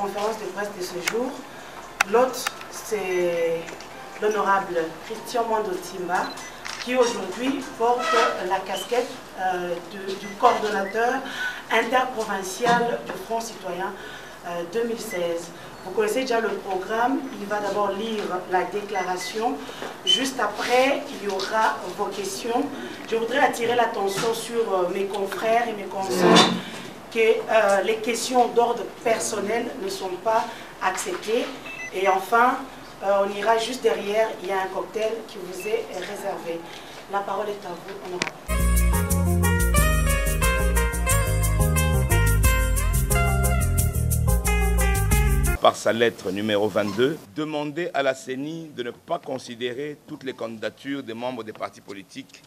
conférence de presse de ce jour. L'hôte, c'est l'honorable Christian Mwando Timba, qui aujourd'hui porte la casquette du coordonnateur interprovincial du Front Citoyen 2016. Vous connaissez déjà le programme, il va d'abord lire la déclaration. Juste après, il y aura vos questions. Je voudrais attirer l'attention sur mes confrères et mes consoeurs que les questions d'ordre personnel ne sont pas acceptées. Et enfin, on ira juste derrière, il y a un cocktail qui vous est réservé. La parole est à vous, honorable. Par sa lettre numéro 22, demander à la CENI de ne pas considérer toutes les candidatures des membres des partis politiques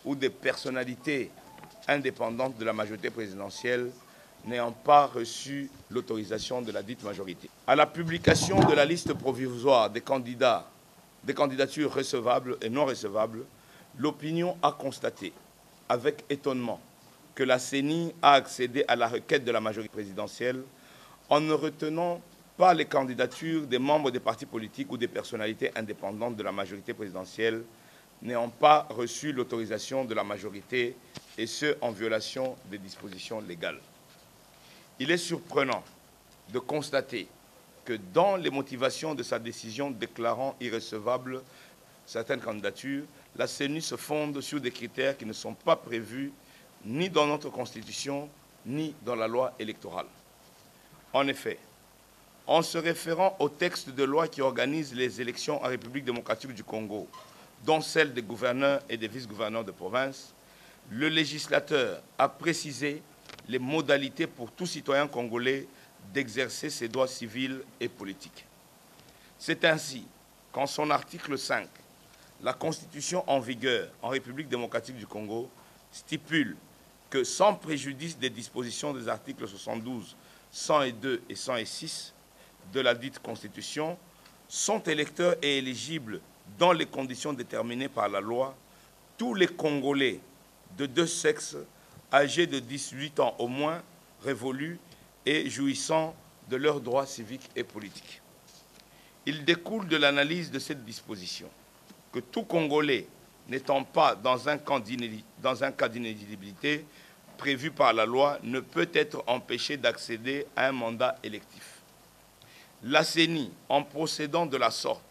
ou des personnalités indépendantes de la majorité présidentielle n'ayant pas reçu l'autorisation de la dite majorité. À la publication de la liste provisoire des candidatures recevables et non recevables, l'opinion a constaté avec étonnement que la CENI a accédé à la requête de la majorité présidentielle en ne retenant pas les candidatures des membres des partis politiques ou des personnalités indépendantes de la majorité présidentielle n'ayant pas reçu l'autorisation de la majorité, et ce, en violation des dispositions légales. Il est surprenant de constater que dans les motivations de sa décision déclarant irrecevables certaines candidatures, la CENI se fonde sur des critères qui ne sont pas prévus ni dans notre Constitution, ni dans la loi électorale. En effet, en se référant au texte de loi qui organise les élections en République démocratique du Congo, dont celles des gouverneurs et des vice-gouverneurs de province, le législateur a précisé les modalités pour tout citoyen congolais d'exercer ses droits civils et politiques. C'est ainsi qu'en son article 5, la Constitution en vigueur en République démocratique du Congo stipule que, sans préjudice des dispositions des articles 72, 102 et 106 de la dite Constitution, sont électeurs et éligibles dans les conditions déterminées par la loi tous les Congolais de deux sexes âgés de 18 ans au moins, révolus et jouissant de leurs droits civiques et politiques. Il découle de l'analyse de cette disposition que tout Congolais n'étant pas dans un cas d'inéligibilité prévu par la loi ne peut être empêché d'accéder à un mandat électif. La CENI, en procédant de la sorte,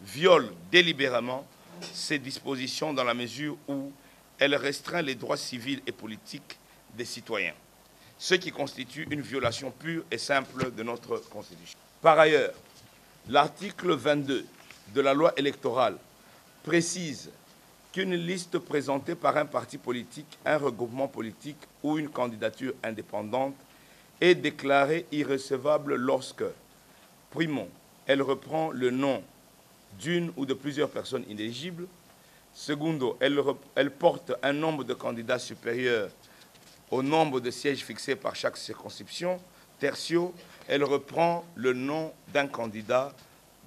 viole délibérément ces dispositions dans la mesure où elle restreint les droits civils et politiques des citoyens, ce qui constitue une violation pure et simple de notre Constitution. Par ailleurs, l'article 22 de la loi électorale précise qu'une liste présentée par un parti politique, un regroupement politique ou une candidature indépendante est déclarée irrecevable lorsque, primo, elle reprend le nom d'une ou de plusieurs personnes inéligibles. Secondo, elle porte un nombre de candidats supérieur au nombre de sièges fixés par chaque circonscription. Tertio, elle reprend le nom d'un candidat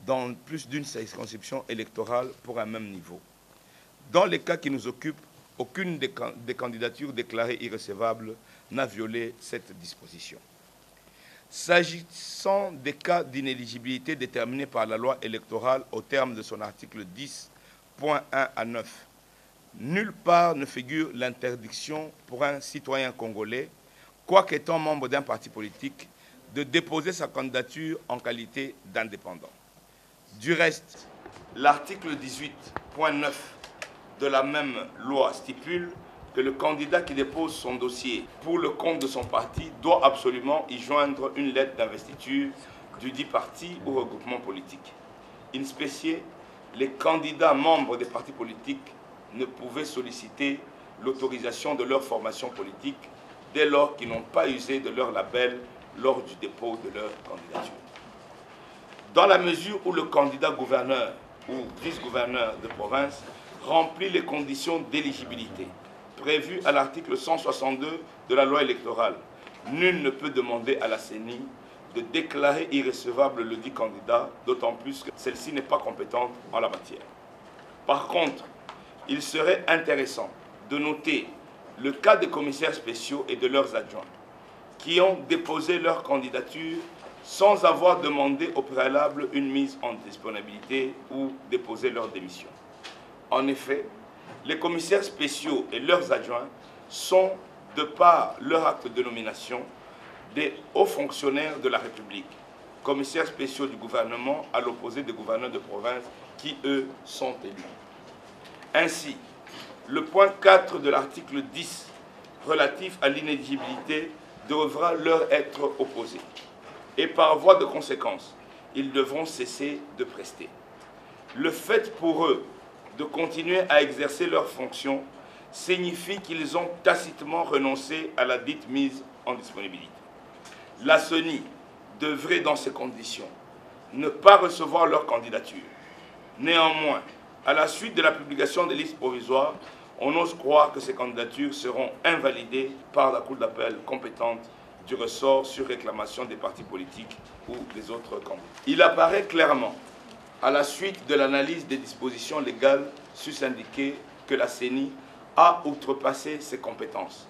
dans plus d'une circonscription électorale pour un même niveau. Dans les cas qui nous occupent, aucune des candidatures déclarées irrecevables n'a violé cette disposition. S'agissant des cas d'inéligibilité déterminés par la loi électorale au terme de son article 10.1 à 9, nulle part ne figure l'interdiction pour un citoyen congolais, quoiqu'étant membre d'un parti politique, de déposer sa candidature en qualité d'indépendant. Du reste, l'article 18.9 de la même loi stipule que le candidat qui dépose son dossier pour le compte de son parti doit absolument y joindre une lettre d'investiture du dit parti ou regroupement politique. In specie, les candidats membres des partis politiques ne pouvaient solliciter l'autorisation de leur formation politique dès lors qu'ils n'ont pas usé de leur label lors du dépôt de leur candidature. Dans la mesure où le candidat gouverneur ou vice-gouverneur de province remplit les conditions d'éligibilité prévues à l'article 162 de la loi électorale, nul ne peut demander à la CENI de déclarer irrecevable le dit candidat, d'autant plus que celle-ci n'est pas compétente en la matière. Par contre, il serait intéressant de noter le cas des commissaires spéciaux et de leurs adjoints qui ont déposé leur candidature sans avoir demandé au préalable une mise en disponibilité ou déposé leur démission. En effet, les commissaires spéciaux et leurs adjoints sont, de par leur acte de nomination, des hauts fonctionnaires de la République, commissaires spéciaux du gouvernement à l'opposé des gouverneurs de province qui, eux, sont élus. Ainsi, le point 4 de l'article 10 relatif à l'inéligibilité devra leur être opposé. Et par voie de conséquence, ils devront cesser de prester. Le fait pour eux de continuer à exercer leurs fonctions signifie qu'ils ont tacitement renoncé à la dite mise en disponibilité. La CENI devrait, dans ces conditions, ne pas recevoir leur candidature. Néanmoins, à la suite de la publication des listes provisoires, on ose croire que ces candidatures seront invalidées par la Cour d'appel compétente du ressort sur réclamation des partis politiques ou des autres candidats. Il apparaît clairement, à la suite de l'analyse des dispositions légales sus-indiquées, que la CENI a outrepassé ses compétences.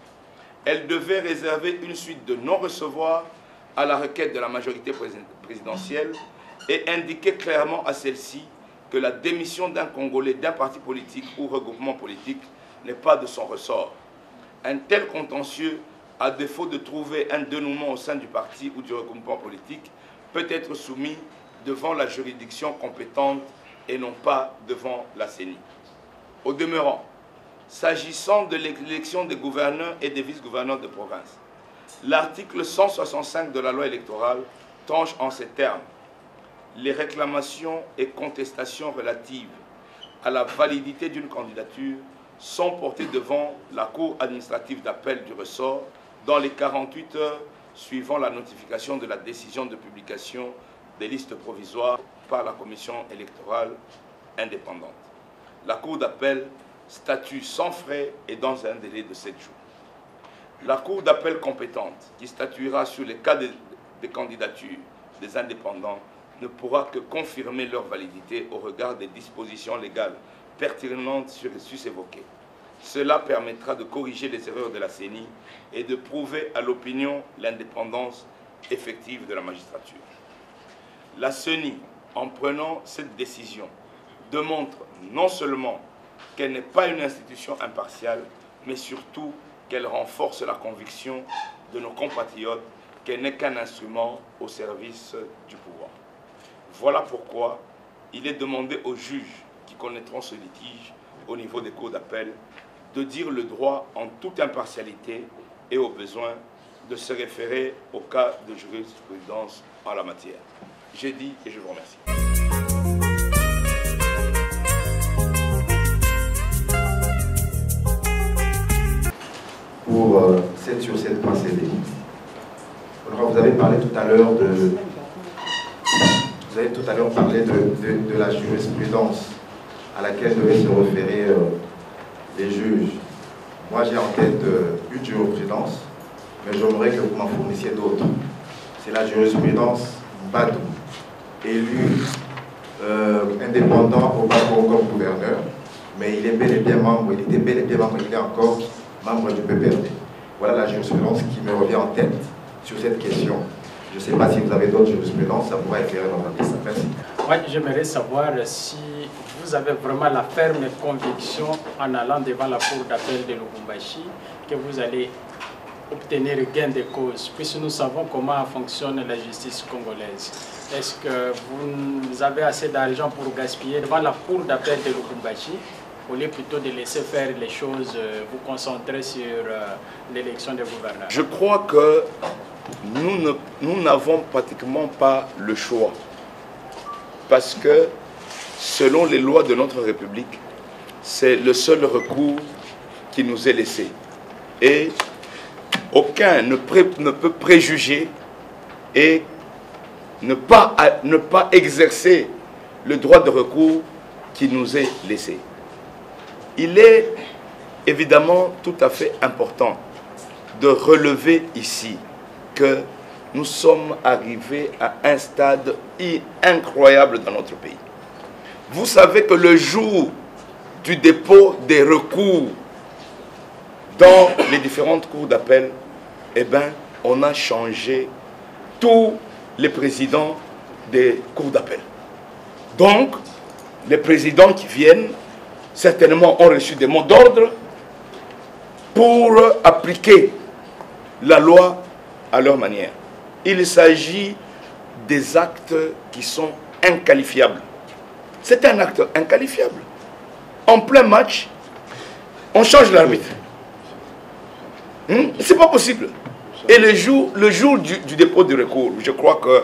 Elle devait réserver une suite de non-recevoir à la requête de la majorité présidentielle et indiquer clairement à celle-ci que la démission d'un Congolais d'un parti politique ou regroupement politique n'est pas de son ressort. Un tel contentieux, à défaut de trouver un dénouement au sein du parti ou du regroupement politique, peut être soumis devant la juridiction compétente et non pas devant la CENI. Au demeurant, s'agissant de l'élection des gouverneurs et des vice-gouverneurs de province, l'article 165 de la loi électorale tranche en ces termes: les réclamations et contestations relatives à la validité d'une candidature sont portées devant la Cour administrative d'appel du ressort dans les 48 heures suivant la notification de la décision de publication des listes provisoires par la commission électorale indépendante. La Cour d'appel statue sans frais et dans un délai de 7 jours. La Cour d'appel compétente, qui statuera sur les cas des candidatures des indépendants, ne pourra que confirmer leur validité au regard des dispositions légales pertinentes sus-évoquées. Cela permettra de corriger les erreurs de la CENI et de prouver à l'opinion l'indépendance effective de la magistrature. La CENI, en prenant cette décision, démontre non seulement qu'elle n'est pas une institution impartiale, mais surtout qu'elle renforce la conviction de nos compatriotes qu'elle n'est qu'un instrument au service du pouvoir. Voilà pourquoi il est demandé aux juges qui connaîtront ce litige au niveau des cours d'appel de dire le droit en toute impartialité et au besoin de se référer au cas de jurisprudence en la matière. J'ai dit et je vous remercie. Pour sur cette procédée. Vous avez parlé tout à l'heure de la jurisprudence à laquelle devaient se référer les juges. Moi, j'ai en tête une jurisprudence, mais j'aimerais que vous m'en fournissiez d'autres. C'est la jurisprudence Badou, élu indépendant au Bas-Congo comme gouverneur, mais il est bel et bien membre, il était bel et bien membre, il est encore membre du PPRD. Voilà la jurisprudence qui me revient en tête sur cette question. Je ne sais pas si vous avez d'autres jurisprudences, ça pourra éclairer notre avis. Merci. Oui, j'aimerais savoir si vous avez vraiment la ferme conviction en allant devant la cour d'appel de Lubumbashi que vous allez obtenir gain de cause, puisque nous savons comment fonctionne la justice congolaise. Est-ce que vous avez assez d'argent pour gaspiller devant la cour d'appel de Lubumbashi au lieu plutôt de laisser faire les choses, vous concentrer sur l'élection des gouverneurs? Je crois que nous n'avons pratiquement pas le choix. Parce que, selon les lois de notre République, c'est le seul recours qui nous est laissé. Et aucun ne peut préjuger et ne pas exercer le droit de recours qui nous est laissé. Il est évidemment tout à fait important de relever ici que nous sommes arrivés à un stade incroyable dans notre pays. Vous savez que le jour du dépôt des recours dans les différentes cours d'appel, eh bien, on a changé tous les présidents des cours d'appel. Donc, les présidents qui viennent, certainement ont reçu des mots d'ordre pour appliquer la loi à leur manière. Il s'agit des actes qui sont inqualifiables. C'est un acte inqualifiable. En plein match, on change l'arbitre. C'est pas possible. Et le jour du dépôt du recours, je crois que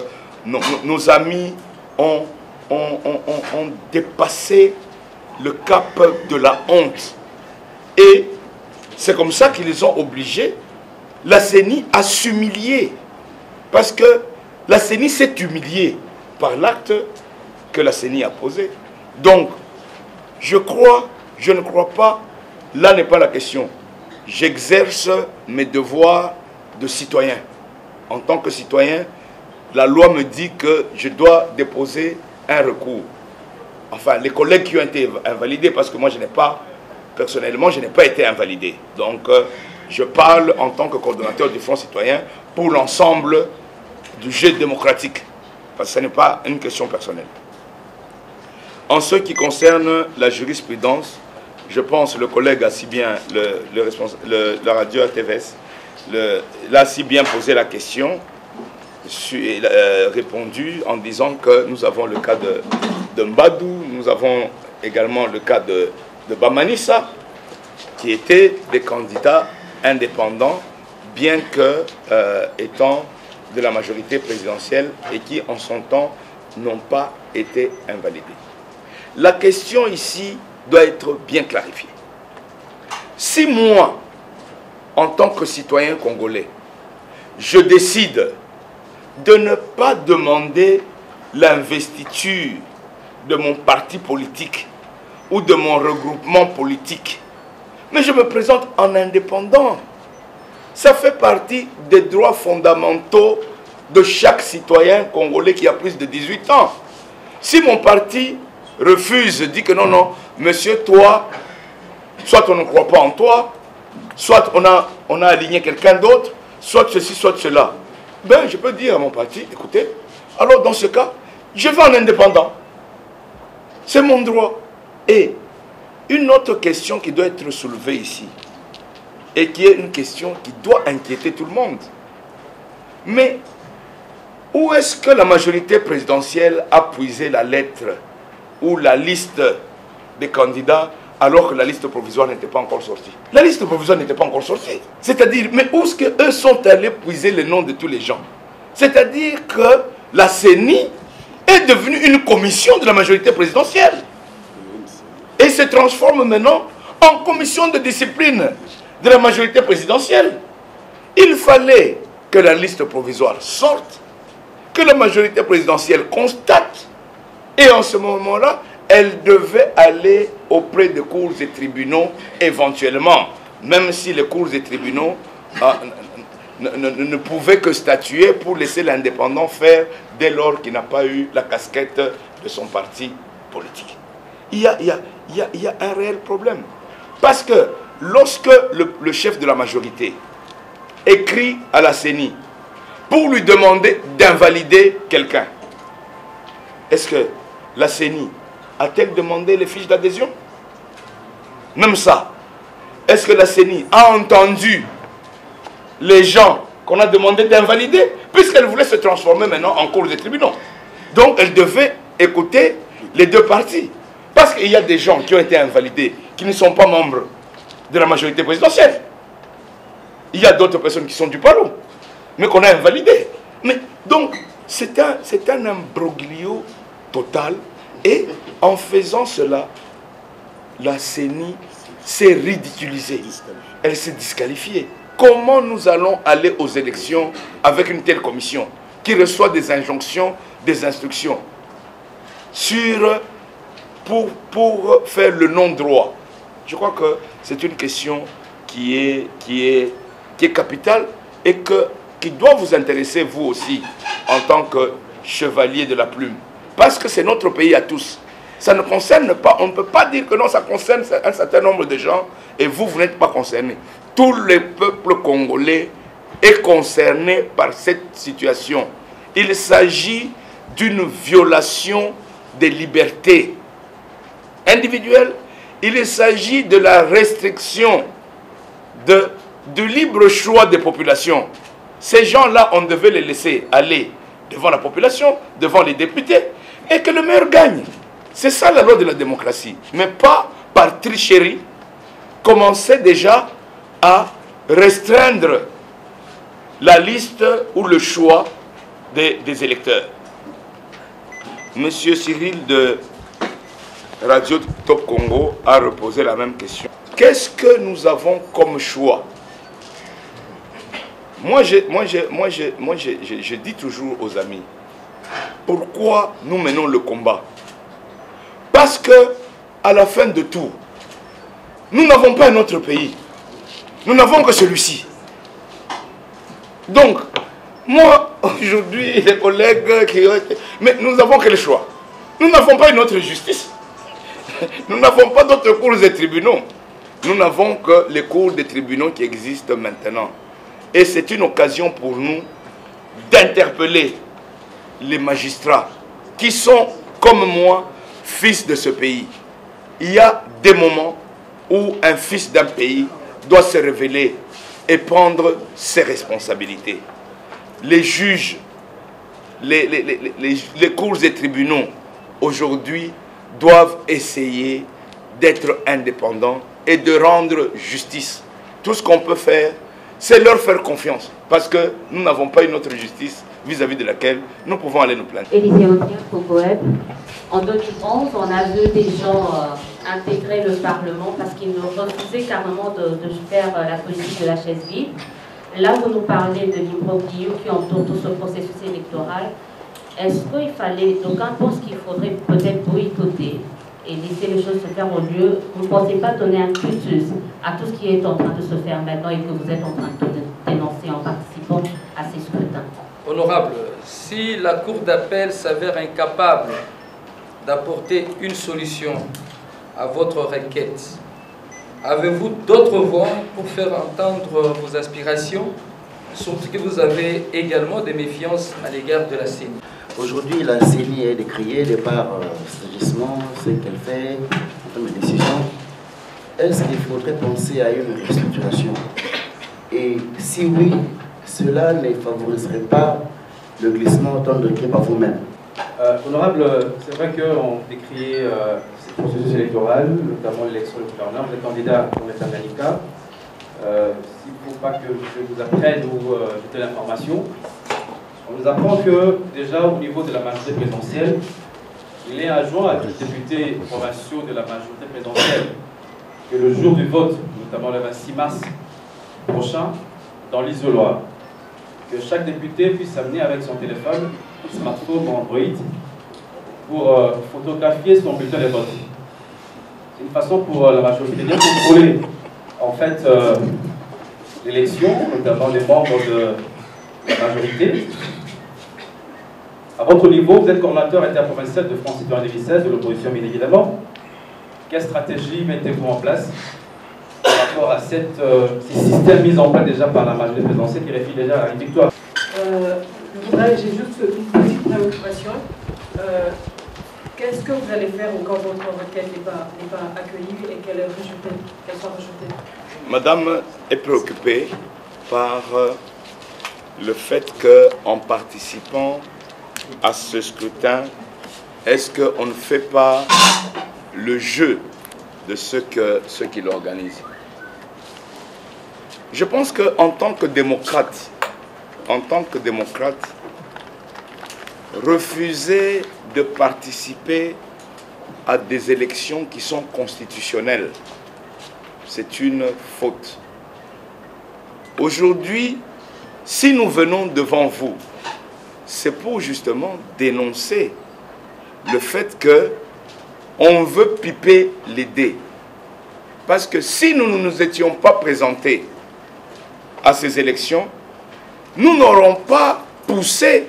nos amis ont dépassé le cap de la honte. Et c'est comme ça qu'ils ont obligé la CENI à s'humilier. Parce que la CENI s'est humiliée par l'acte que la CENI a posé. Donc, je ne crois pas, là n'est pas la question. J'exerce mes devoirs de citoyen. En tant que citoyen, la loi me dit que je dois déposer un recours. Enfin, les collègues qui ont été invalidés, parce que moi, personnellement, je n'ai pas été invalidé. Donc, je parle en tant que coordonnateur du Front citoyen pour l'ensemble du jeu démocratique. Parce que ce n'est pas une question personnelle. En ce qui concerne la jurisprudence, je pense que le collègue a si bien, la radio RTVS, l'a si bien posé la question, répondu en disant que nous avons le cas de Mbadou, nous avons également le cas de Bamanissa, qui étaient des candidats indépendants, bien que étant de la majorité présidentielle et qui, en son temps, n'ont pas été invalidés. La question ici doit être bien clarifiée. Si moi, en tant que citoyen congolais, je décide de ne pas demander l'investiture de mon parti politique ou de mon regroupement politique, mais je me présente en indépendant, ça fait partie des droits fondamentaux de chaque citoyen congolais qui a plus de 18 ans. Si mon parti refuse, dit que non, non, monsieur, toi, soit on ne croit pas en toi, soit on a aligné quelqu'un d'autre, soit ceci, soit cela. Ben, je peux dire à mon parti, écoutez, alors dans ce cas, je vais en indépendant. C'est mon droit. Et une autre question qui doit être soulevée ici, et qui est une question qui doit inquiéter tout le monde. Mais où est-ce que la majorité présidentielle a puisé la lettre ou la liste des candidats alors que la liste provisoire n'était pas encore sortie? La liste provisoire n'était pas encore sortie. C'est-à-dire, mais où est-ce qu'eux sont allés puiser les noms de tous les gens? C'est-à-dire que la CENI est devenue une commission de la majorité présidentielle. Et se transforme maintenant en commission de discipline de la majorité présidentielle. Il fallait que la liste provisoire sorte, que la majorité présidentielle constate, et en ce moment-là, elle devait aller auprès des cours et tribunaux éventuellement, même si les cours et tribunaux ne pouvaient que statuer pour laisser l'indépendant faire dès lors qu'il n'a pas eu la casquette de son parti politique. Il y a un réel problème. Parce que lorsque le chef de la majorité écrit à la CENI pour lui demander d'invalider quelqu'un, est-ce que la CENI a-t-elle demandé les fiches d'adhésion? Même ça. Est-ce que la CENI a entendu les gens qu'on a demandé d'invalider, puisqu'elle voulait se transformer maintenant en cour des tribunaux? Donc elle devait écouter les deux parties. Parce qu'il y a des gens qui ont été invalidés, qui ne sont pas membres de la majorité présidentielle. Il y a d'autres personnes qui sont du paro, mais qu'on a invalidés. Mais donc, c'est un imbroglio total. Et en faisant cela, la CENI s'est ridiculisée. Elle s'est disqualifiée. Comment nous allons aller aux élections avec une telle commission qui reçoit des injonctions, des instructions pour faire le non-droit? Je crois que c'est une question qui est capitale et qui doit vous intéresser vous aussi en tant que chevalier de la plume. Parce que c'est notre pays à tous. Ça ne concerne pas, on ne peut pas dire que non, ça concerne un certain nombre de gens et vous n'êtes pas concernés. Tout le peuple congolais est concerné par cette situation. il s'agit d'une violation des libertés individuelles. Il s'agit de la restriction du libre choix des populations. Ces gens-là, on devait les laisser aller devant la population, devant les députés, et que le meilleur gagne. C'est ça la loi de la démocratie. Mais pas par tricherie, commencer déjà à restreindre la liste ou le choix des électeurs. Monsieur Cyril de Radio Top Congo a reposé la même question. Qu'est-ce que nous avons comme choix? Moi, je dis toujours aux amis, pourquoi nous menons le combat? Parce que, à la fin de tout, nous n'avons pas un autre pays. Nous n'avons que celui-ci. Donc, moi, aujourd'hui, les collègues qui... Mais nous n'avons que le choix. Nous n'avons pas une autre justice. Nous n'avons pas d'autres cours et tribunaux. Nous n'avons que les cours des tribunaux qui existent maintenant. Et c'est une occasion pour nous d'interpeller les magistrats qui sont, comme moi, fils de ce pays. Il y a des moments où un fils d'un pays doit se révéler et prendre ses responsabilités. Les juges, les cours et tribunaux, aujourd'hui, doivent essayer d'être indépendants et de rendre justice. Tout ce qu'on peut faire, c'est leur faire confiance. Parce que nous n'avons pas une autre justice vis-à-vis de laquelle nous pouvons aller nous plaindre. Élisée Audien, Cocoeb. En 2011, on a vu des gens intégrer le Parlement parce qu'ils nous refusaient carrément de faire la politique de la chaise vide. Là, vous nous parlez de l'imbroglio qui entoure tout ce processus électoral. Est-ce qu'il fallait, d'aucuns pensent qu'il faudrait peut-être boycotter et laisser les choses se faire au lieu? Vous ne pensez pas donner un cutus à tout ce qui est en train de se faire maintenant et que vous êtes en train de dénoncer en participant à ces scrutins? Honorable, si la Cour d'appel s'avère incapable d'apporter une solution à votre requête, avez-vous d'autres voies pour faire entendre vos aspirations, sauf que vous avez également des méfiances à l'égard de la CENI? Aujourd'hui, la CENI est décriée de par sagissement, ce qu'elle fait en termes de décision. Est-ce qu'il faudrait penser à une restructuration? Et si oui, cela ne favoriserait pas le glissement autant décrit par vous-même? Honorable, c'est vrai qu'on décrit ce processus électoral, notamment l'élection du gouverneur. Vous êtes candidat pour l'État d'Anica. S'il ne faut pas que je vous apprenne ou de l'information, on nous apprend que déjà au niveau de la majorité présidentielle, il est adjoint à tous les députés provinciaux de la majorité présidentielle que le jour du vote, notamment le 26 mars prochain, dans l'isoloir, que chaque député puisse amener avec son téléphone, smartphone ou Android pour photographier son bulletin de vote. C'est une façon pour la majorité de contrôler en fait l'élection, notamment les membres de la majorité. À votre niveau, vous êtes coordonnateur interprovincial de France Citoyen 2016, de l'opposition bien évidemment. Quelle stratégie mettez-vous en place par rapport à ces systèmes mis en place déjà par la majorité présidentielle qui réfléchit déjà à une victoire? J'ai juste une petite préoccupation. Qu'est-ce que vous allez faire quand votre requête n'est pas accueillie et qu'elle soit rejetée? Madame est préoccupée par le fait qu'en participant à ce scrutin, est-ce qu'on ne fait pas le jeu de ceux qui l'organisent? Je pense qu'en tant que démocrate, refuser de participer à des élections qui sont constitutionnelles, c'est une faute. Aujourd'hui, si nous venons devant vous, c'est pour justement dénoncer le fait qu'on veut piper les dés. Parce que si nous ne nous étions pas présentés à ces élections, nous n'aurons pas poussé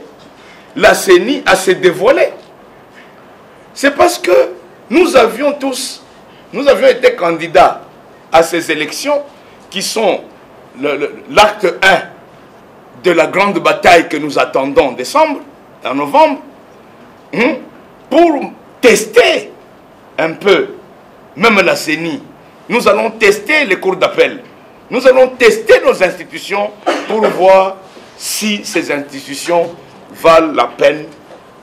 la CENI à se dévoiler. C'est parce que nous avions été candidats à ces élections qui sont l'acte 1 de la grande bataille que nous attendons en décembre, en novembre, pour tester un peu, même la CENI. Nous allons tester les cours d'appel. Nous allons tester nos institutions pour voir si ces institutions valent la peine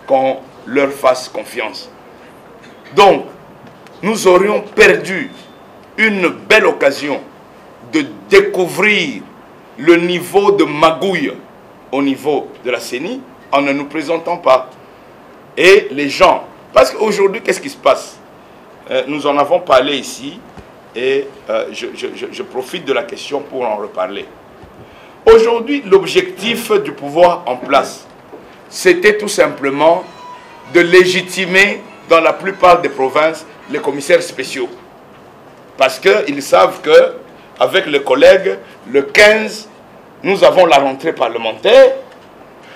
qu'on leur fasse confiance. Donc, nous aurions perdu une belle occasion de découvrir le niveau de magouille au niveau de la CENI en ne nous présentant pas. Et les gens, parce qu'aujourd'hui, qu'est-ce qui se passe? Nous en avons parlé ici et je profite de la question pour en reparler. Aujourd'hui, l'objectif du pouvoir en place, c'était tout simplement de légitimer dans la plupart des provinces les commissaires spéciaux. Parce qu'ils savent qu'avec les collègues, le 15, nous avons la rentrée parlementaire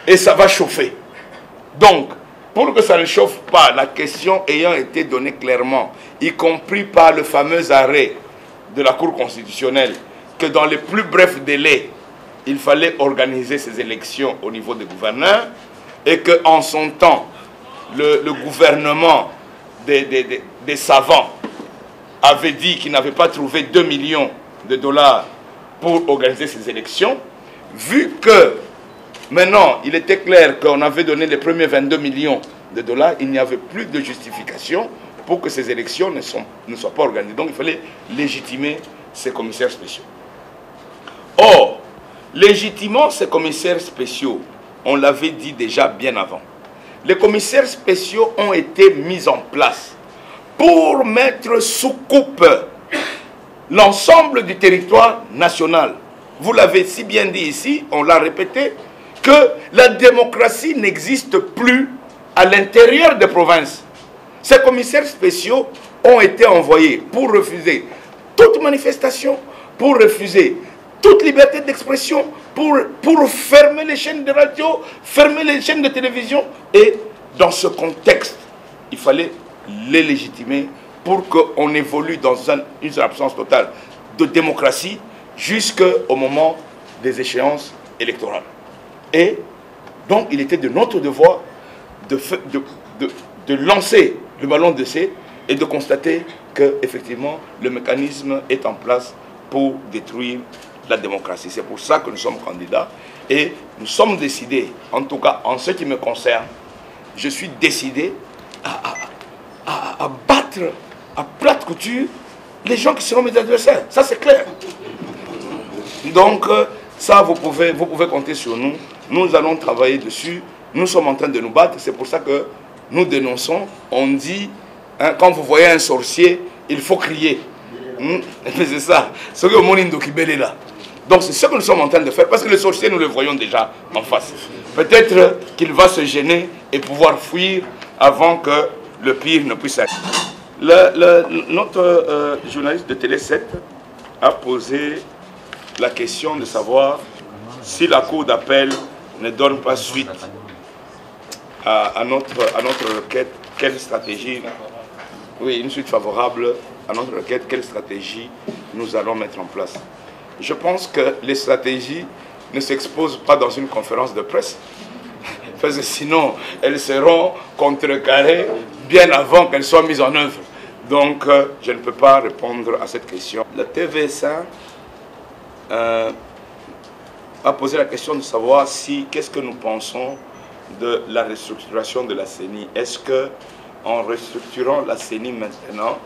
et ça va chauffer. Donc, pour que ça ne chauffe pas, la question ayant été donnée clairement, y compris par le fameux arrêt de la Cour constitutionnelle, que dans les plus brefs délais, il fallait organiser ces élections au niveau des gouverneurs, et qu'en son temps, le gouvernement des savants avait dit qu'il n'avait pas trouvé 2 millions de dollars pour organiser ces élections, vu que maintenant, il était clair qu'on avait donné les premiers 22 millions de dollars, il n'y avait plus de justification pour que ces élections ne soient pas organisées. Donc, il fallait légitimer ces commissaires spéciaux. Or, légitimant ces commissaires spéciaux, on l'avait dit déjà bien avant, les commissaires spéciaux ont été mis en place pour mettre sous coupe l'ensemble du territoire national. Vous l'avez si bien dit ici, on l'a répété, que la démocratie n'existe plus à l'intérieur des provinces. Ces commissaires spéciaux ont été envoyés pour refuser toute manifestation, pour refuser toute liberté d'expression, pour fermer les chaînes de radio, fermer les chaînes de télévision. Et dans ce contexte, il fallait les légitimer pour qu'on évolue dans une absence totale de démocratie jusqu'au moment des échéances électorales. Et donc, il était de notre devoir de lancer le ballon d'essai et de constater qu'effectivement, le mécanisme est en place pour détruire la démocratie. C'est pour ça que nous sommes candidats et nous sommes décidés, en tout cas en ce qui me concerne, je suis décidé à battre à plate couture les gens qui seront mes adversaires. Ça, c'est clair. Donc, ça, vous pouvez compter sur nous. Nous allons travailler dessus. Nous sommes en train de nous battre. C'est pour ça que nous dénonçons. On dit, hein, quand vous voyez un sorcier, il faut crier. C'est ça. Ce que Monindo Kibele là. Donc, c'est ce que nous sommes en train de faire. Parce que le sorcier, nous le voyons déjà en face. Peut-être qu'il va se gêner et pouvoir fuir avant que le pire ne puisse être. Notre journaliste de Télé 7 a posé la question de savoir si la Cour d'appel ne donne pas suite à notre requête, quelle stratégie, oui, une suite favorable à notre requête, quelle stratégie nous allons mettre en place. Je pense que les stratégies ne s'exposent pas dans une conférence de presse, parce que sinon elles seront contrecarrées bien avant qu'elles soient mises en œuvre. Donc je ne peux pas répondre à cette question. La TVS1 a posé la question de savoir qu'est-ce que nous pensons de la restructuration de la CENI. Est-ce qu'en restructurant la CENI maintenant,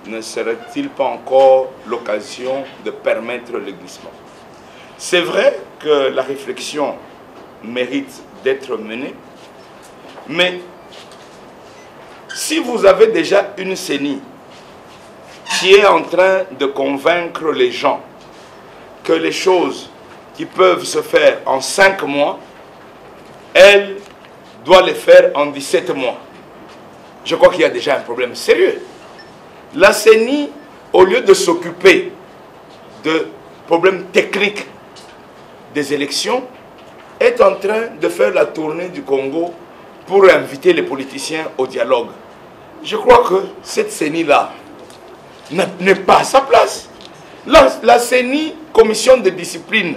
ne serait-il pas encore l'occasion de permettre le glissement? C'est vrai que la réflexion mérite d'être menée, mais si vous avez déjà une CENI qui est en train de convaincre les gens que les choses qui peuvent se faire en 5 mois, elle doit les faire en 17 mois. Je crois qu'il y a déjà un problème sérieux. La CENI, au lieu de s'occuper de problèmes techniques des élections, est en train de faire la tournée du Congo pour inviter les politiciens au dialogue. Je crois que cette CENI-là n'est pas à sa place. La CENI, commission de discipline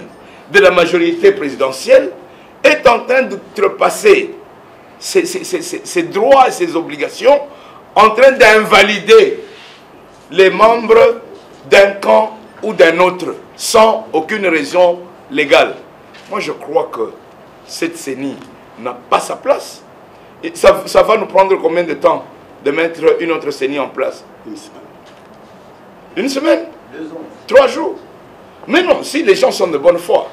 de la majorité présidentielle, est en train d'outrepasser ses droits et ses obligations en train d'invalider les membres d'un camp ou d'un autre sans aucune raison légale. Moi, je crois que cette CENI n'a pas sa place. Et ça va nous prendre combien de temps de mettre une autre CENI en place? Une semaine. Une semaine? 2 ans. 3 jours. Mais non, si les gens sont de bonne foi.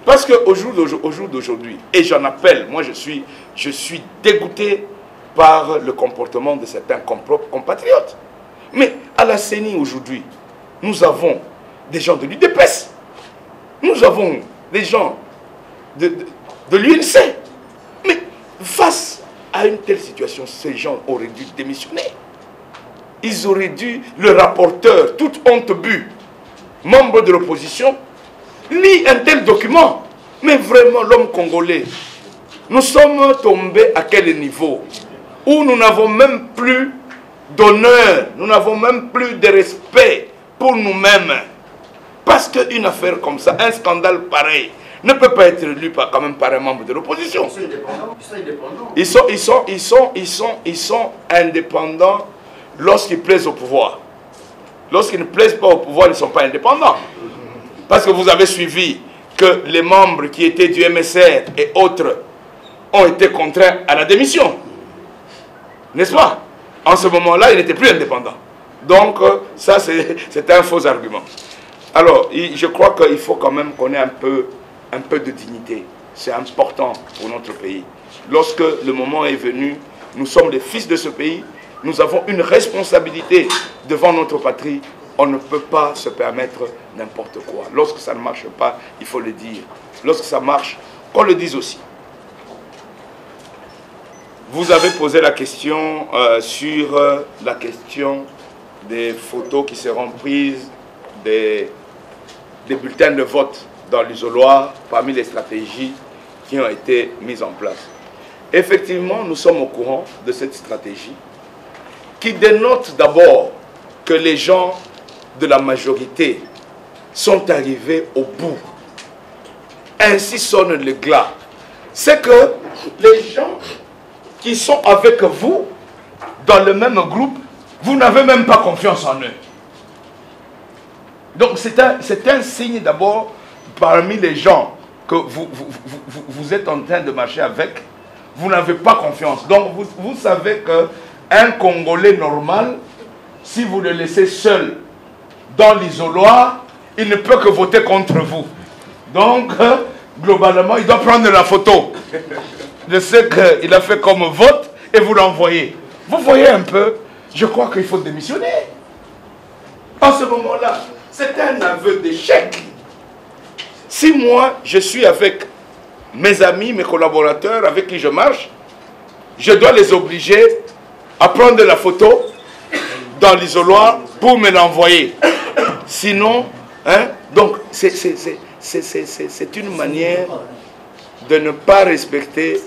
Parce qu'au jour d'aujourd'hui, et j'en appelle, moi je suis dégoûté par le comportement de certains compatriotes. Mais à la CENI aujourd'hui, nous avons des gens de l'UDPS, nous avons des gens de l'UNC. Mais face à une telle situation, ces gens auraient dû démissionner. Ils auraient dû, le rapporteur, toute honte bu, membre de l'opposition, lit un tel document. Mais vraiment, l'homme congolais, nous sommes tombés à quel niveau où nous n'avons même plus d'honneur, nous n'avons même plus de respect pour nous-mêmes. Parce qu'une affaire comme ça, un scandale pareil, ne peut pas être lu quand même par un membre de l'opposition. Ils sont indépendants. Ils sont indépendants lorsqu'ils plaisent au pouvoir. Lorsqu'ils ne plaisent pas au pouvoir, ils ne sont pas indépendants. Parce que vous avez suivi que les membres qui étaient du MSR et autres ont été contraints à la démission. N'est-ce pas? En ce moment-là, ils n'étaient plus indépendants. Donc, ça, c'est un faux argument. Alors, je crois qu'il faut quand même qu'on ait un peu de dignité. C'est important pour notre pays. Lorsque le moment est venu, nous sommes les fils de ce pays, nous avons une responsabilité devant notre patrie. On ne peut pas se permettre n'importe quoi. Lorsque ça ne marche pas, il faut le dire. Lorsque ça marche, qu'on le dise aussi. Vous avez posé la question sur la question des photos qui seront prises des bulletins de vote dans l'isoloir parmi les stratégies qui ont été mises en place. Effectivement, nous sommes au courant de cette stratégie qui dénote d'abord que les gens de la majorité sont arrivés au bout. Ainsi sonne le glas. C'est que les gens qui sont avec vous dans le même groupe, vous n'avez même pas confiance en eux. Donc c'est un signe d'abord parmi les gens que vous êtes en train de marcher avec, vous n'avez pas confiance. Donc vous savez qu'un Congolais normal, si vous le laissez seul dans l'isoloir, il ne peut que voter contre vous. Donc, globalement, il doit prendre la photo de ce qu'il a fait comme vote et vous l'envoyer. Vous voyez un peu, je crois qu'il faut démissionner. En ce moment-là, c'est un aveu d'échec. Si moi, je suis avec mes amis, mes collaborateurs avec qui je marche, je dois les obliger à prendre la photo dans l'isoloir pour me l'envoyer. Sinon, hein, donc c'est une manière de ne pas respecter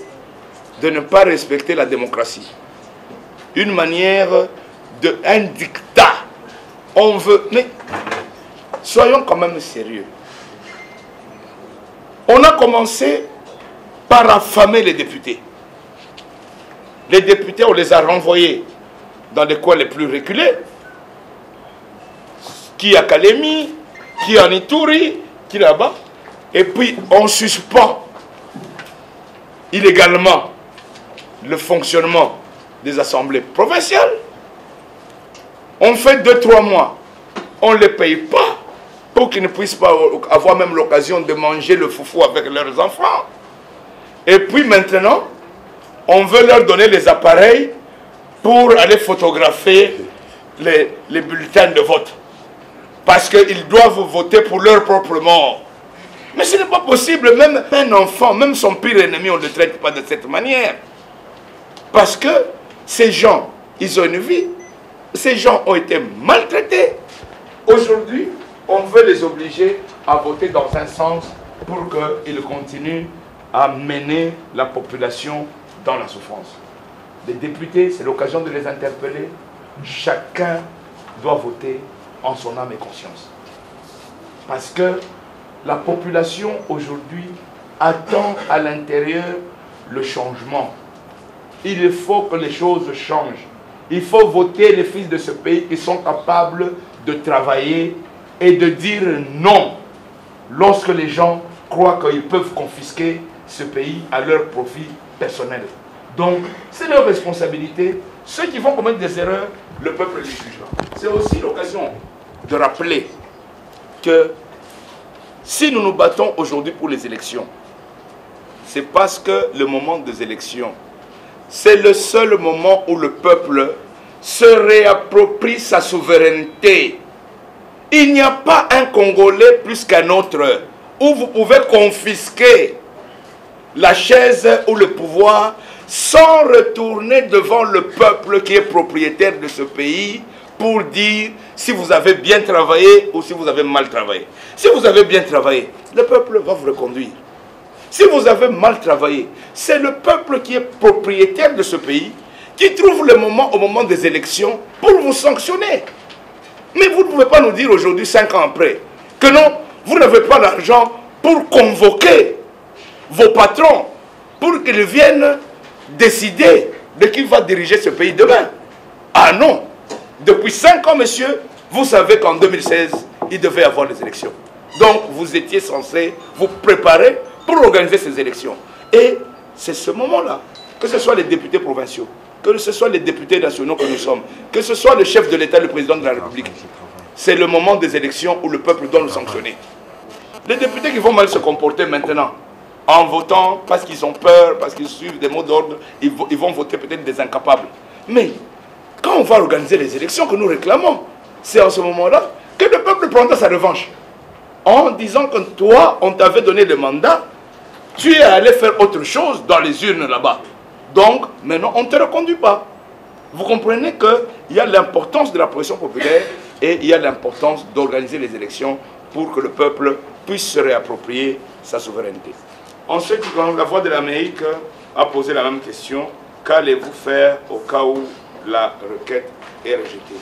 la démocratie. Une manière un dictat. On veut, mais soyons quand même sérieux. On a commencé par affamer les députés. Les députés, on les a renvoyés dans les coins les plus reculés, qui à Kalemi, qui à Ituri, qui là-bas, et puis on suspend illégalement le fonctionnement des assemblées provinciales. On fait 2-3 mois, on ne les paye pas pour qu'ils ne puissent pas avoir même l'occasion de manger le foufou avec leurs enfants. Et puis maintenant, on veut leur donner les appareils pour aller photographier les bulletins de vote. Parce qu'ils doivent voter pour leur propre mort. Mais ce n'est pas possible, même un enfant, même son pire ennemi, on ne le traite pas de cette manière. Parce que ces gens, ils ont une vie. Ces gens ont été maltraités. Aujourd'hui, on veut les obliger à voter dans un sens pour qu'ils continuent à mener la population dans la souffrance. Les députés, c'est l'occasion de les interpeller. Chacun doit voter en son âme et conscience. Parce que la population aujourd'hui attend à l'intérieur le changement. il faut que les choses changent. Il faut voter les fils de ce pays qui sont capables de travailler et de dire non lorsque les gens croient qu'ils peuvent confisquer ce pays à leur profit personnel. Donc, c'est leur responsabilité. Ceux qui vont commettre des erreurs, le peuple les jugera. C'est aussi l'occasion de rappeler que si nous nous battons aujourd'hui pour les élections, c'est parce que le moment des élections, c'est le seul moment où le peuple se réapproprie sa souveraineté. Il n'y a pas un Congolais plus qu'un autre où vous pouvez confisquer la chaise ou le pouvoir sans retourner devant le peuple qui est propriétaire de ce pays pour dire si vous avez bien travaillé ou si vous avez mal travaillé. Si vous avez bien travaillé, le peuple va vous reconduire. Si vous avez mal travaillé, c'est le peuple qui est propriétaire de ce pays qui trouve le moment au moment des élections pour vous sanctionner. Mais vous ne pouvez pas nous dire aujourd'hui, 5 ans après, que non, vous n'avez pas l'argent pour convoquer vos patrons pour qu'ils viennent décider de qui va diriger ce pays demain. Ah non! Depuis 5 ans, monsieur, vous savez qu'en 2016, il devait y avoir les élections. Donc, vous étiez censé vous préparer pour organiser ces élections. Et c'est ce moment-là, que ce soit les députés provinciaux, que ce soit les députés nationaux que nous sommes, que ce soit le chef de l'État, le président de la République, c'est le moment des élections où le peuple doit nous sanctionner. Les députés qui vont mal se comporter maintenant, en votant parce qu'ils ont peur, parce qu'ils suivent des mots d'ordre, ils vont voter peut-être des incapables. Mais quand on va organiser les élections que nous réclamons, c'est en ce moment-là que le peuple prendra sa revanche. En disant que toi, on t'avait donné le mandat, tu es allé faire autre chose dans les urnes là-bas. Donc, maintenant, on ne te reconduit pas. Vous comprenez qu'il y a l'importance de la pression populaire et il y a l'importance d'organiser les élections pour que le peuple puisse se réapproprier sa souveraineté. Ensuite, la Voix de l'Amérique a posé la même question. Qu'allez-vous faire au cas où la requête est rejetée?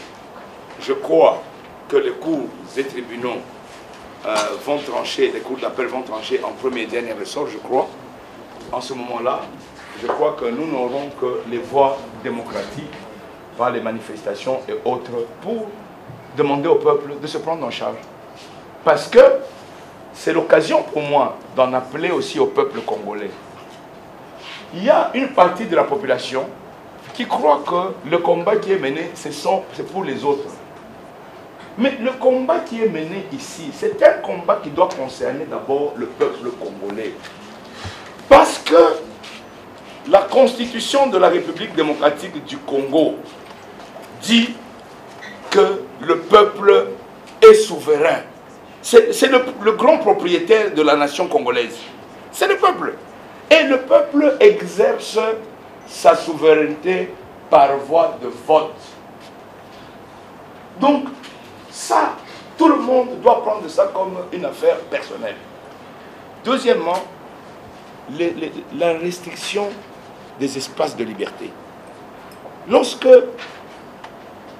Je crois que les cours et tribunaux vont trancher, les cours d'appel vont trancher en premier et dernier ressort, je crois. En ce moment-là, je crois que nous n'aurons que les voies démocratiques par les manifestations et autres pour demander au peuple de se prendre en charge. Parce que c'est l'occasion pour moi d'en appeler aussi au peuple congolais. Il y a une partie de la population qui croit que le combat qui est mené, c'est pour les autres. Mais le combat qui est mené ici, c'est un combat qui doit concerner d'abord le peuple congolais. Parce que la constitution de la République démocratique du Congo dit que le peuple est souverain. C'est le grand propriétaire de la nation congolaise. C'est le peuple. Et le peuple exerce sa souveraineté par voie de vote. Donc, ça, tout le monde doit prendre ça comme une affaire personnelle. Deuxièmement, la restriction des espaces de liberté. Lorsque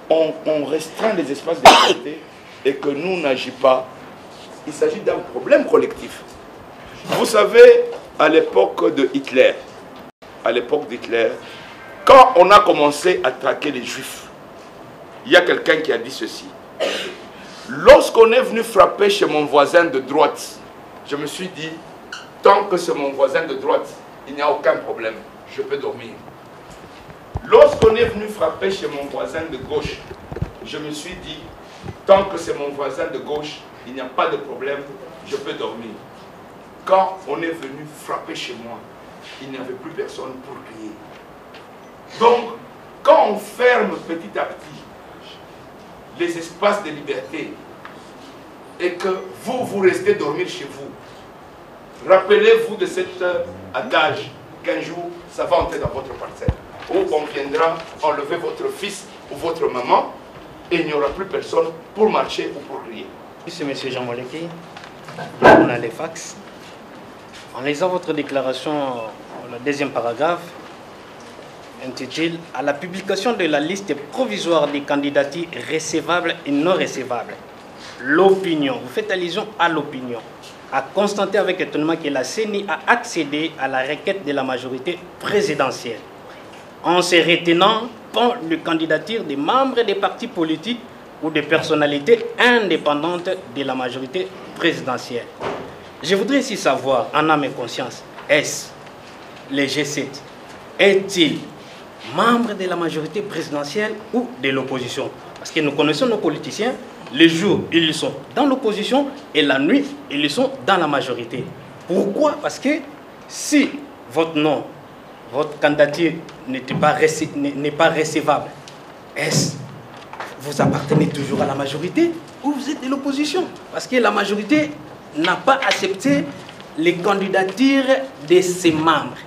on restreint les espaces de liberté et que nous n'agissons pas, il s'agit d'un problème collectif. Vous savez, à l'époque de Hitler, quand on a commencé à traquer les Juifs, il y a quelqu'un qui a dit ceci. Lorsqu'on est venu frapper chez mon voisin de droite, je me suis dit, tant que c'est mon voisin de droite, il n'y a aucun problème, je peux dormir. Lorsqu'on est venu frapper chez mon voisin de gauche, je me suis dit, tant que c'est mon voisin de gauche, il n'y a pas de problème, je peux dormir. Quand on est venu frapper chez moi, il n'y avait plus personne pour crier. Donc, quand on ferme petit à petit les espaces de liberté et que vous restez dormir chez vous, rappelez-vous de cet adage qu'un jour, ça va entrer dans votre parcelle, où on viendra enlever votre fils ou votre maman et il n'y aura plus personne pour marcher ou pour crier. C'est M. Jean Moleki, on a les fax. En lisant votre déclaration, le deuxième paragraphe, intitulé « À la publication de la liste provisoire des candidatures recevables et non recevables, l'opinion », vous faites allusion à l'opinion, a constaté avec étonnement que la CENI a accédé à la requête de la majorité présidentielle. en se retenant pour les candidatures des membres des partis politiques ou des personnalités indépendantes de la majorité présidentielle. Je voudrais ici savoir, en âme et conscience, est-ce le G7 est-il membre de la majorité présidentielle ou de l'opposition? Parce que nous connaissons nos politiciens, les jours, ils sont dans l'opposition et la nuit, ils sont dans la majorité. Pourquoi? Parce que si votre nom, votre candidature n'est pas recevable, est-ce vous appartenez toujours à la majorité ou vous êtes de l'opposition? Parce que la majorité n'a pas accepté les candidatures de ses membres.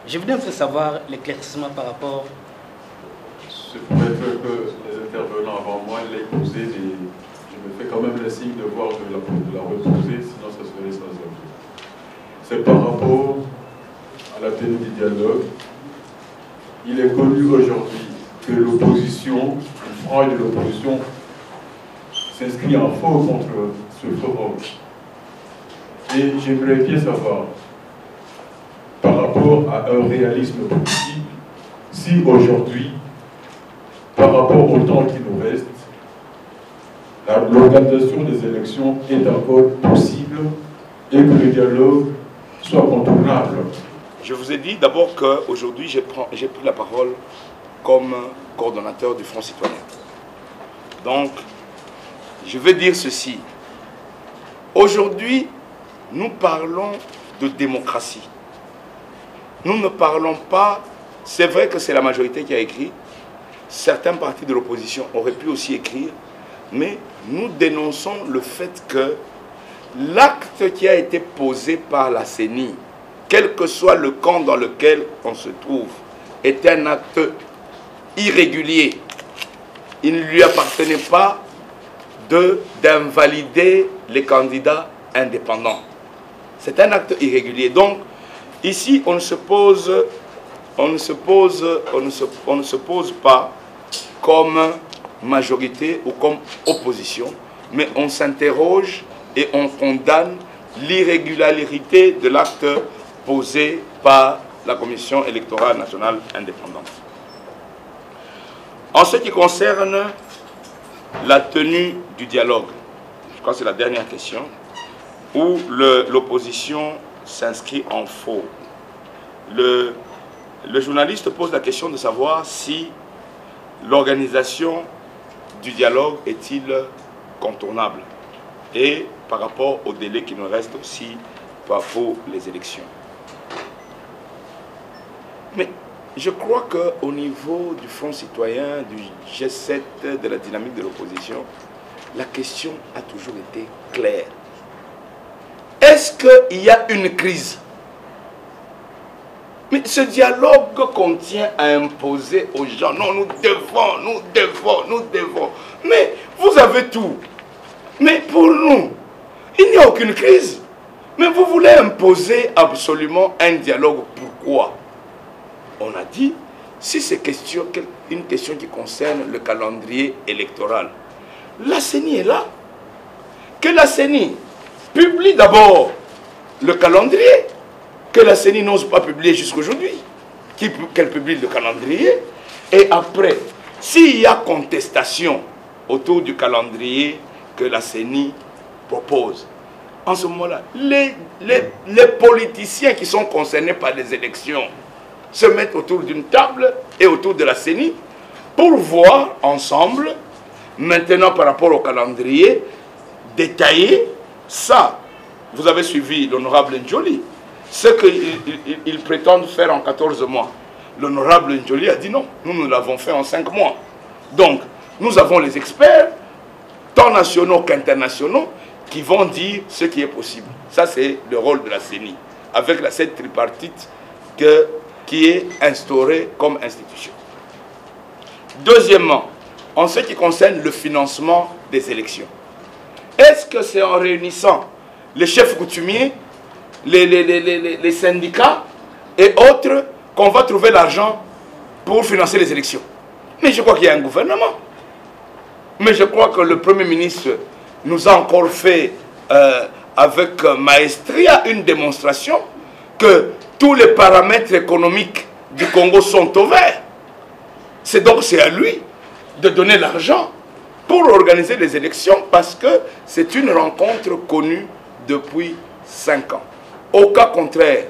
Je voudrais un peu savoir l'éclaircissement par rapport... Je pourrais faire que les intervenants avant moi l'aient posé, je me fais quand même le signe de voir de la reposer, sinon ça serait sans objet. C'est par rapport à la tenue du dialogue. Il est connu aujourd'hui que l'opposition, une frange de l'opposition, s'inscrit en faux contre ce forum. Et j'aimerais bien savoir, par rapport à un réalisme politique, si aujourd'hui, par rapport au temps qui nous reste, l'organisation des élections est encore possible et que le dialogue soit contournable. Je vous ai dit d'abord qu'aujourd'hui, j'ai pris la parole comme coordonnateur du Front citoyen. Donc, je veux dire ceci. Aujourd'hui, nous parlons de démocratie. Nous ne parlons pas, c'est vrai que c'est la majorité qui a écrit, certains partis de l'opposition auraient pu aussi écrire, mais nous dénonçons le fait que l'acte qui a été posé par la CENI, quel que soit le camp dans lequel on se trouve, est un acte irrégulier. Il ne lui appartenait pas d'invalider les candidats indépendants. C'est un acte irrégulier. Donc, ici, on ne se pose pas comme majorité ou comme opposition, mais on s'interroge et on condamne l'irrégularité de l'acte posé par la Commission électorale nationale indépendante. En ce qui concerne la tenue du dialogue, je crois que c'est la dernière question, où l'opposition s'inscrit en faux. Le journaliste pose la question de savoir si l'organisation du dialogue est-il contournable et par rapport au délai qui nous reste aussi pour les élections. Mais je crois qu'au niveau du Front citoyen, du G7, de la dynamique de l'opposition, la question a toujours été claire. Est-ce qu'il y a une crise? Mais ce dialogue qu'on tient à imposer aux gens, non, nous devons. Mais vous avez tout. Mais pour nous, il n'y a aucune crise. Mais vous voulez imposer absolument un dialogue. Pourquoi? On a dit, si c'est une question qui concerne le calendrier électoral, la CENI est là. Que la CENI publie d'abord le calendrier, que la CENI n'ose pas publier jusqu'aujourd'hui, qu'elle publie le calendrier, et après, s'il y a contestation autour du calendrier que la CENI propose, en ce moment-là, les politiciens qui sont concernés par les élections se mettent autour d'une table et autour de la CENI pour voir ensemble, maintenant par rapport au calendrier, détailler ça. Vous avez suivi l'honorable Njoli, ce qu'ils prétendent faire en 14 mois. L'honorable Njoli a dit non, nous l'avons fait en 5 mois. Donc, nous avons les experts, tant nationaux qu'internationaux, qui vont dire ce qui est possible. Ça, c'est le rôle de la CENI, avec cette tripartite qui est instaurée comme institution. Deuxièmement, en ce qui concerne le financement des élections, est-ce que c'est en réunissant les chefs coutumiers, les syndicats et autres qu'on va trouver l'argent pour financer les élections? Mais je crois qu'il y a un gouvernement. Mais je crois que le Premier ministre nous a encore fait, avec maestria, une démonstration que tous les paramètres économiques du Congo sont au vert. C'est à lui de donner l'argent pour organiser les élections parce que c'est une rencontre connue depuis 5 ans. Au cas contraire,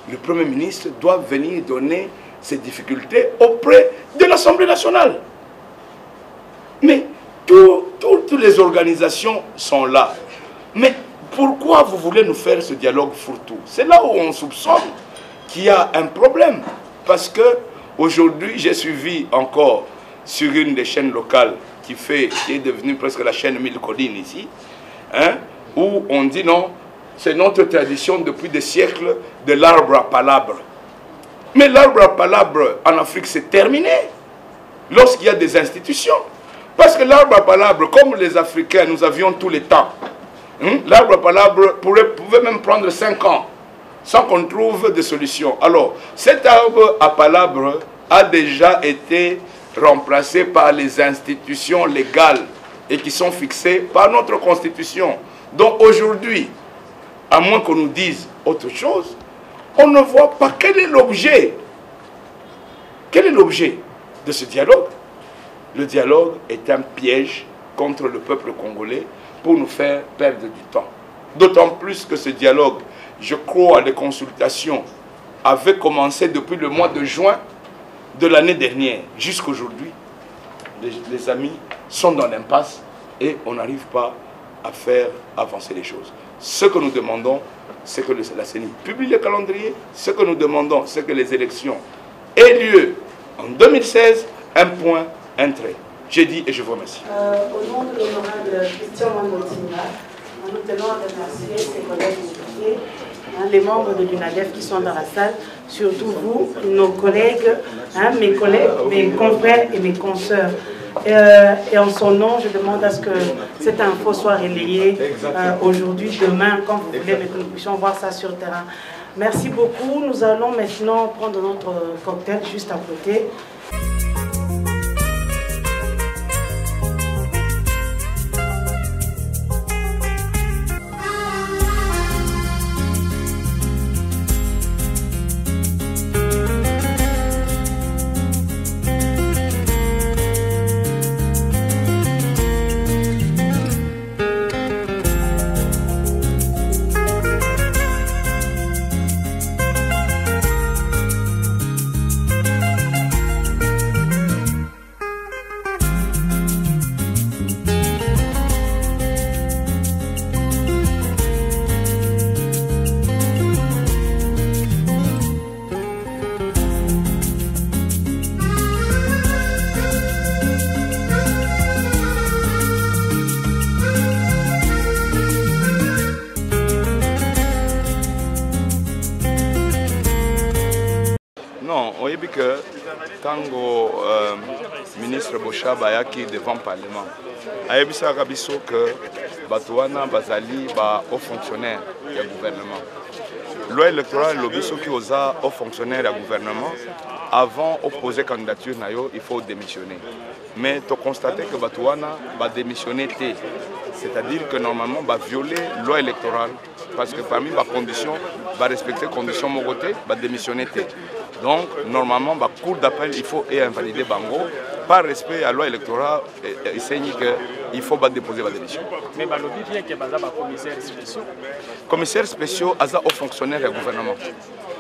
le Premier ministre doit venir donner ses difficultés auprès de l'Assemblée nationale. Mais toutes les organisations sont là. Mais pourquoi vous voulez nous faire ce dialogue fourre-tout? C'est là où on soupçonne qu'il y a un problème. Parce que aujourd'hui, j'ai suivi encore sur une des chaînes locales qui est devenue presque la chaîne Mille Collines ici, hein, où on dit non, c'est notre tradition depuis des siècles de l'arbre à palabre. Mais l'arbre à palabre en Afrique, c'est terminé lorsqu'il y a des institutions. Parce que l'arbre à palabre, comme les Africains, nous avions tout le temps. L'arbre à palabre pouvait même prendre 5 ans sans qu'on trouve de solution. Alors, cet arbre à palabre a déjà été remplacé par les institutions légales et qui sont fixées par notre Constitution. Donc aujourd'hui, à moins qu'on nous dise autre chose, on ne voit pas quel est l'objet. Quel est l'objet de ce dialogue? Le dialogue est un piège contre le peuple congolais pour nous faire perdre du temps. D'autant plus que ce dialogue, je crois, les consultations avaient commencé depuis le mois de juin de l'année dernière jusqu'à aujourd'hui. Les amis sont dans l'impasse et on n'arrive pas à faire avancer les choses. Ce que nous demandons, c'est que la CENI publie le calendrier. Ce que nous demandons, c'est que les élections aient lieu en 2016, un point, un trait. J'ai dit et je vous remercie. Au nom de l'honorable Christian Mangotinga, nous tenons à remercier ses collègues députés, les membres de l'UNADEF qui sont dans la salle, surtout vous, nos collègues, mes confrères et mes consoeurs. Et en son nom, je demande à ce que cette info soit relayée aujourd'hui, demain, quand vous voulez, mais que nous puissions voir ça sur le terrain. Merci beaucoup. Nous allons maintenant prendre notre cocktail juste à côté. Que tango ministre Boshaba ayaki devant Parlement, ayebisaka biso que Batouana bazali ba haut fonctionnaire du gouvernement. Loi électorale lobi soki oza haut fonctionnaire du gouvernement, avant opposer candidature nayo, il faut démissionner. Mais tu constates que Batouana va démissionner, c'est-à-dire que normalement va violer loi électorale parce que parmi les conditions, va respecter les conditions mogoté, va démissionner. Donc, normalement, la cour d'appel, il faut invalider Bango. Par respect à la loi électorale, il faut déposer la démission. Mais le but est que les commissaires spéciaux. Commissaires spéciaux, ils sont hauts fonctionnaires du gouvernement.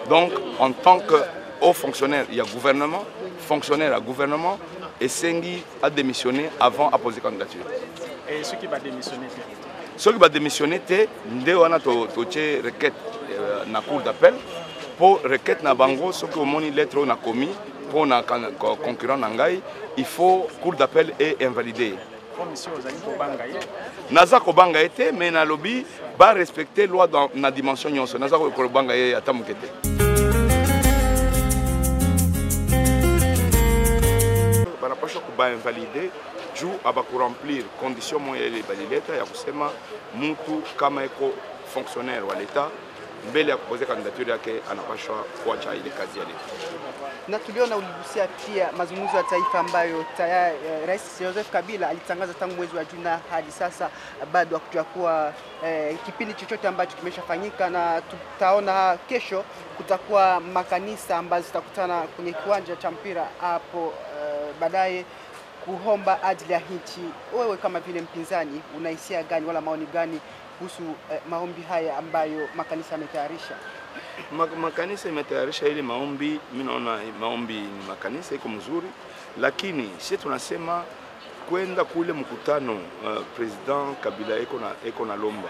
Donc, en tant que haut fonctionnaire, il y a gouvernement, fonctionnaire du gouvernement, et Sengi a démissionné avant de poser candidature. Et ceux qui vont démissionner? Ceux qui vont démissionner, ils ont une requête dans la cour d'appel. Pour requête na bango, ce que mon lettre na commis pour na concurrent nangai, il faut cour d'appel et invalider. Naza ko banga été, mais na lobby va respecter loi dans la dimension nyonso. Naza ko banga été atamukete. Bana pasha ko ba invalider, jou aba ko remplir condition moya les balileta ya kusema mtu kama eko fonctionnaire wa l'état mbele ya kupoze kandidature yake anapashwa kuacha ile kazi ya leo. Na tuliona uligusia pia mazungumzo ya taifa ambayo tayari Rais Joseph Kabila alitangaza tangu mwezi wa Juni hadi sasa bado hakujakuwa kipindi chochote ambacho kimeshafanyika, na tutaona kesho kutakuwa makanisa ambazo zitakutana kwenye kiwanja cha mpira hapo baadaye kuomba ajili ya nchi. Wewe kama vile mpinzani unahisia gani wala maoni gani kuhusu maombi haya ambayo makanisa yametayarisha? Makanisa imetayarisha ile maombi. Mimi naona maombi ni makanisa iko mzuri, lakini sisi tunasema kwenda kule mkutano President Kabila eko na lomba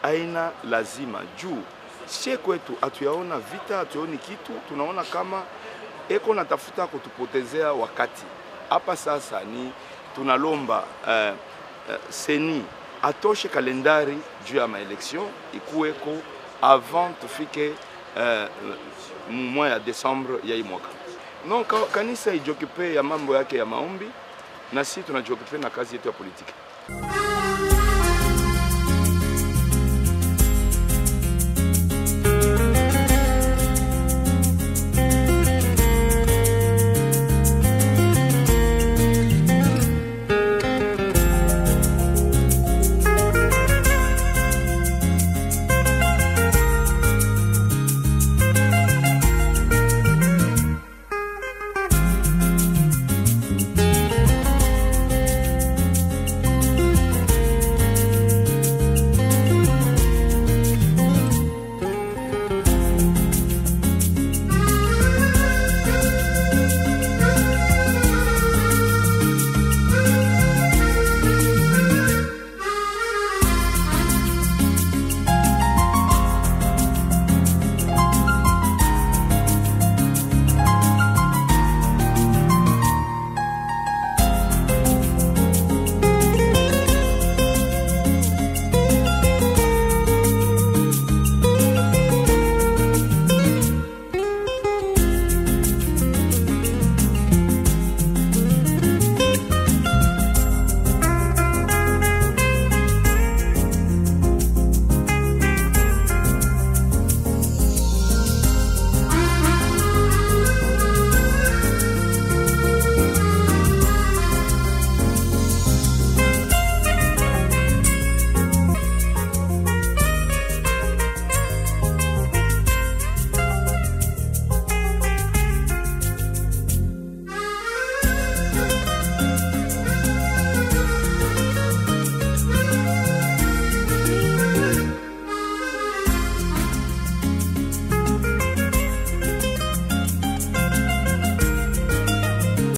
aina lazima juu sie kwetu atuyaona vita, atuoni kitu, tunaona kama eko natafuta kutupotezea wakati. Hapa sasa ni tunalomba seni atoshe kalendari juu ya maelection ikuweko avant tufike mois ya Desembre ya hii mwaka. Non, kanisa ijiokipe ya mambo yake ya maombi, na sisi tunajiokipe na kazi yetu ya politiki.